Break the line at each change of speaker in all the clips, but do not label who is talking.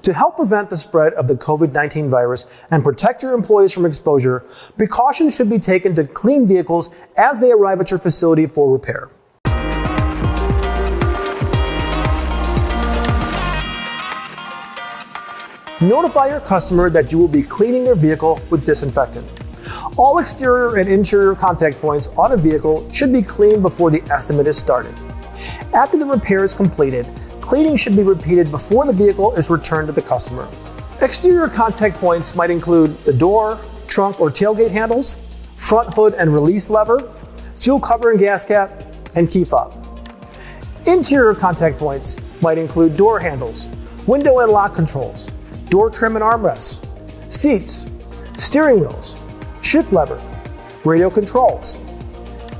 To help prevent the spread of the COVID-19 virus and protect your employees from exposure, precautions should be taken to clean vehicles as they arrive at your facility for repair. Notify your customer that you will be cleaning their vehicle with disinfectant. All exterior and interior contact points on a vehicle should be cleaned before the estimate is started. After the repair is completed, cleaning should be repeated before the vehicle is returned to the customer. Exterior contact points might include the door, trunk or tailgate handles, front hood and release lever, fuel cover and gas cap, and key fob. Interior contact points might include door handles, window and lock controls, door trim and armrests, seats, steering wheels, shift lever, radio controls,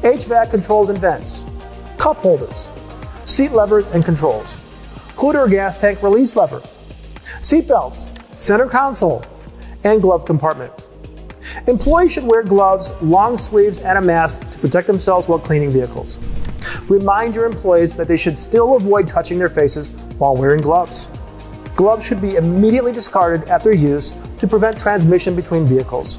HVAC controls and vents, cup holders, seat levers and controls, hood or gas tank release lever, seat belts, center console, and glove compartment. Employees should wear gloves, long sleeves, and a mask to protect themselves while cleaning vehicles. Remind your employees that they should still avoid touching their faces while wearing gloves. Gloves should be immediately discarded after use to prevent transmission between vehicles.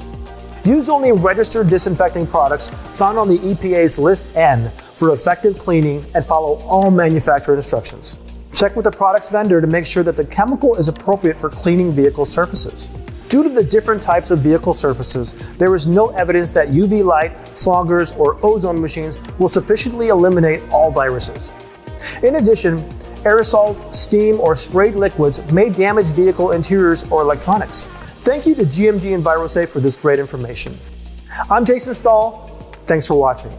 Use only registered disinfecting products found on the EPA's List N for effective cleaning and follow all manufacturer instructions. Check with the product's vendor to make sure that the chemical is appropriate for cleaning vehicle surfaces. Due to the different types of vehicle surfaces, there is no evidence that UV light, foggers, or ozone machines will sufficiently eliminate all viruses. In addition, aerosols, steam, or sprayed liquids may damage vehicle interiors or electronics. Thank you to GMG and EnviroSafe for this great information. I'm Jason Stahl. Thanks for watching.